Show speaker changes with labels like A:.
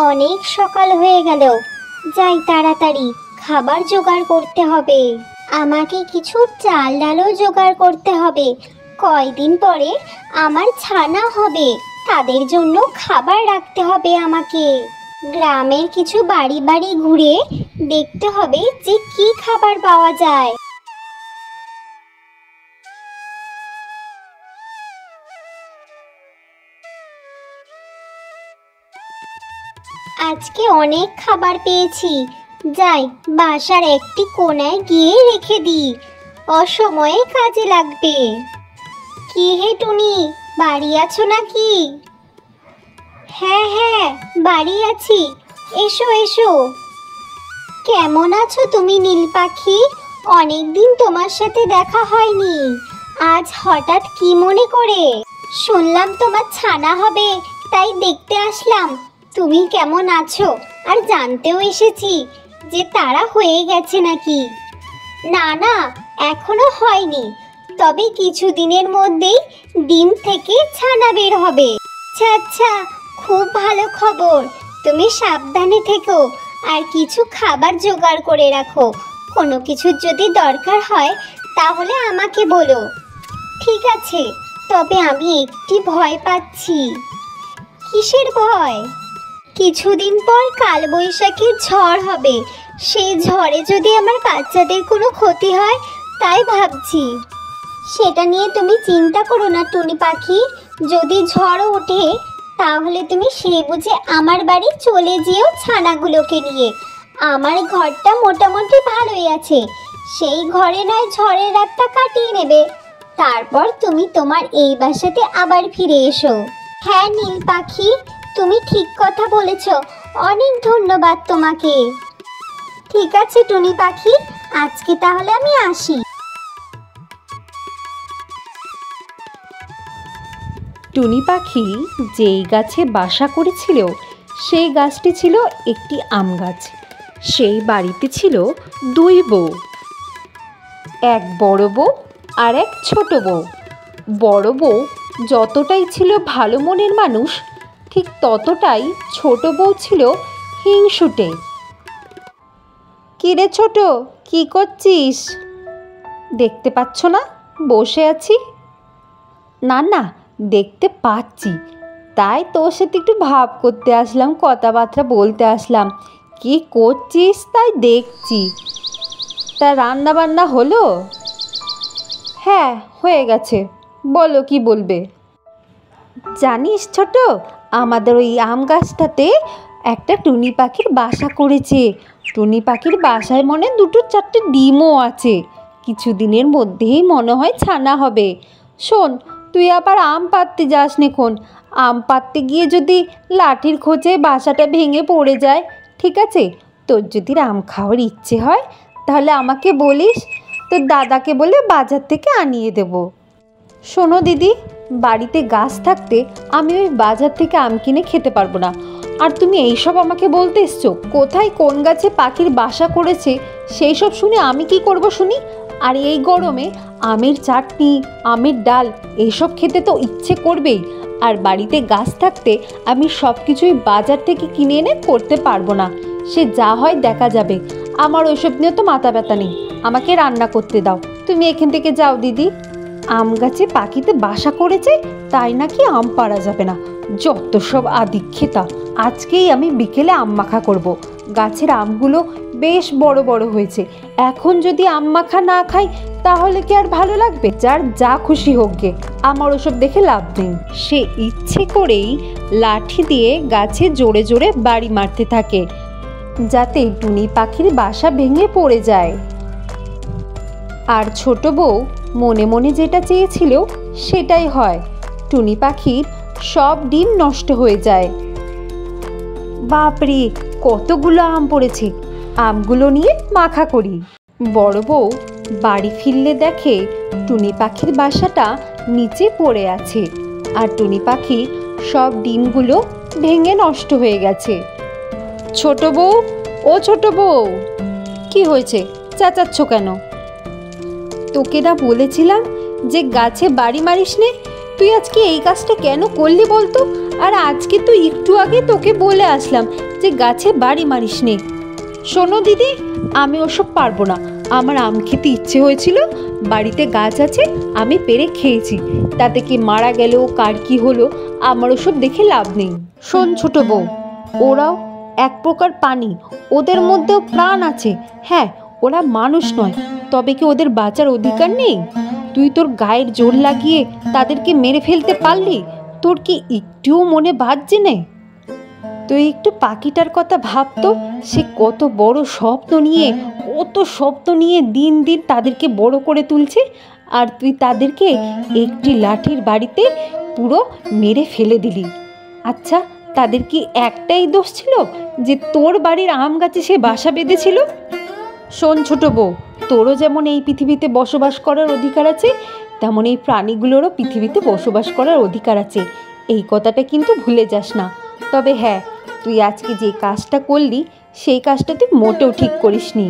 A: অনেক সকাল হয়ে গেল, যাই তাড়াতাড়ি খাবার জোগাড় করতে হবে। আমাকে কিছু চাল ডালও জোগাড় করতে হবে। কয়দিন পরে আমার ছানা হবে, তাদের জন্য খাবার রাখতে হবে আমাকে। গ্রামের কিছু বাড়ি বাড়ি ঘুরে দেখতে হবে যে কি খাবার পাওয়া যায়। আজকে অনেক খাবার পেয়েছি, যাই বাসার একটি কোণায় গিয়ে রেখে দিই, অসময়ে কাজে লাগবে। কি হে টুনি, বাড়ি আছো নাকি? হ্যাঁ হ্যাঁ, বাড়ি আছি, এসো এসো। কেমন আছো তুমি নীল পাখি? অনেকদিন তোমার সাথে দেখা হয়নি, আজ হঠাৎ কি মনে করে? শুনলাম তোমার ছানা হবে, তাই দেখতে আসলাম তুমি কেমন আছো, আর জানতেও এসেছি যে তারা হয়ে গেছে নাকি। না না, এখনো হয়নি, তবে কিছুদিনের মধ্যেই ডিম থেকে ছানা বের হবে। আচ্ছা আচ্ছা, খুব ভালো খবর। তুমি সাবধানে থেকো আর কিছু খাবার জোগাড় করে রাখো। কোনো কিছুর যদি দরকার হয় তাহলে আমাকে বলো। ঠিক আছে, তবে আমি একটি ভয় পাচ্ছি। কিসের ভয়? কিছুদিন পর কালবৈশাখীর ঝড় হবে, সেই ঝড়ে যদি আমার বাচ্চাদের কোনো ক্ষতি হয় তাই ভাবছি। সেটা নিয়ে তুমি চিন্তা করো না টুনি পাখি, যদি ঝড় ওঠে তাহলে তুমি সেই বুঝে আমার বাড়ি চলে যেও ছানাগুলোকে নিয়ে। আমার ঘরটা মোটামুটি ভালোই আছে, সেই ঘরে নয় ঝড়ের রাতটা কাটিয়ে নেবে, তারপর তুমি তোমার এই বাসাতে আবার ফিরে এসো। হ্যাঁ নীল পাখি, তুমি ঠিক কথা বলেছ, অনেক ধন্যবাদ তোমাকে। ঠিক আছে টুনি পাখি, আজকে তাহলে আমি আসি।
B: টুনি পাখি যেই গাছে বাসা করেছিল সেই গাছটি ছিল একটি আম গাছ। সেই বাড়িতে ছিল দুই বউ, এক বড় বউ আর এক ছোট বউ। বড় বউ যতটাই ছিল ভালো মনের মানুষ, ঠিক ততটাই ছোট বউ ছিল হিংসুটে। কিরে ছোট, কি করছিস? দেখতে পাচ্ছ না বসে আছি? না না, দেখতে পাচ্ছি, তাই তোর সাথে একটু ভাব করতে আসলাম, কথাবার্তা বলতে আসলাম। কি করছিস তাই দেখছি। তা রান্না বান্না হলো? হ্যাঁ হয়ে গেছে, বলো কি বলবে। জানিস ছোট, আমাদের ওই আম গাছটাতে একটা টুনি পাখির বাসা করেছে। টুনি পাখির বাসায় মনে দুটো চারটে ডিমও আছে, কিছুদিনের মধ্যেই মনে হয় ছানা হবে। শোন, তুই আবার আম পাড়তে যাস নিখন। আম পাড়তে গিয়ে যদি লাঠির খোঁচে বাসাটা ভেঙে পড়ে যায়, ঠিক আছে? তোর যদি আম খাওয়ার ইচ্ছে হয় তাহলে আমাকে বলিস, তোর দাদাকে বলে বাজার থেকে আনিয়ে দেব। শোনো দিদি, বাড়িতে গাছ থাকতে আমি ওই বাজার থেকে আম কিনে খেতে পারবো না। আর তুমি এইসব আমাকে বলতে এসছো? কোথায় কোন গাছে পাখির বাসা করেছে সেই সব শুনে আমি কি করব শুনি? আর এই গরমে আমের চাটনি, আমের ডাল এইসব খেতে তো ইচ্ছে করবেই। আর বাড়িতে গাছ থাকতে আমি সব কিছুই বাজার থেকে কিনে এনে করতে পারবো না। সে যা হয় দেখা যাবে, আমার ওইসব নিয়ে তো মাথা ব্যথা নেই। আমাকে রান্না করতে দাও, তুমি এখান থেকে যাও দিদি। আম গাছে পাখিতে বাসা করেছে তাই নাকি আম পাড়া যাবে না, যত সব আদিক্ষেতা। আজকেই আমি বিকেলে আম মাখা করব। গাছের আমগুলো বেশ বড় বড় হয়েছে, এখন যদি আম মাখা না খাই তাহলে কি আর ভালো লাগবে? যার যা খুশি হোক গে, আমার ওসব দেখে লাভ নেই। সে ইচ্ছে করেই লাঠি দিয়ে গাছে জোরে জোরে বাড়ি মারতে থাকে, যাতে টুনি পাখির বাসা ভেঙে পড়ে যায়। আর ছোট বউ মনে মনে যেটা চেয়েছিল সেটাই হয়, টুনি পাখির সব ডিম নষ্ট হয়ে যায়। বাপরে, কতগুলো আম পড়েছে, আমগুলো নিয়ে মাখা করি। বড় বউ বাড়ি ফিরলে দেখে টুনি পাখির বাসাটা নিচে পড়ে আছে, আর টুনি পাখির সব ডিমগুলো ভেঙে নষ্ট হয়ে গেছে। ছোট বউ, ও ছোট বউ, কি হয়েছে, চেঁচাচ্ছ কেন? তোকে না বলেছিলাম যে গাছে বাড়ি মারিস নে? তুই আজকে এই কাজটা কেন করলি বলতো? আর আজকে তো একটু আগে তোকে বলে আসলাম যে গাছে বাড়ি মারিস নে। শোনো দিদি, আমি ওসব পারবো না। আমার আম খেতে ইচ্ছে হয়েছিল, বাড়িতে গাছ আছে, আমি পেরে খেয়েছি। তাতে কি মারা গেল, কার কি হলো, আমার ওসব দেখে লাভ নেই। শোন ছোট বউ, ওরাও এক প্রকার প্রাণী, ওদের মধ্যেও প্রাণ আছে। হ্যাঁ, ওরা মানুষ নয়, তবে কি ওদের বাঁচার অধিকার নেই? তুই তোর গায়ের জোর লাগিয়ে তাদেরকে মেরে ফেলতে পারলি? তোর কি একটুও মনে বাজছে না? তুই একটু পাখিটার কথা ভাবতো, সে কত বড় স্বপ্ন নিয়ে দিন দিন তাদেরকে বড় করে তুলছে, আর তুই তাদেরকে একটি লাঠির বাড়িতে পুরো মেরে ফেলে দিলি। আচ্ছা, তাদের কি একটাই দোষ ছিল যে তোর বাড়ির আম গাছে সে বাসা বেঁধেছিল? শোন ছোট বউ, তোরও যেমন এই পৃথিবীতে বসবাস করার অধিকার আছে, তেমন এই প্রাণীগুলোরও পৃথিবীতে বসবাস করার অধিকার আছে। এই কথাটা কিন্তু ভুলে যাস না। তবে হ্যাঁ, তুই আজকে যে কাজটা করলি সেই কাজটা তুই মোটেও ঠিক করিসনি।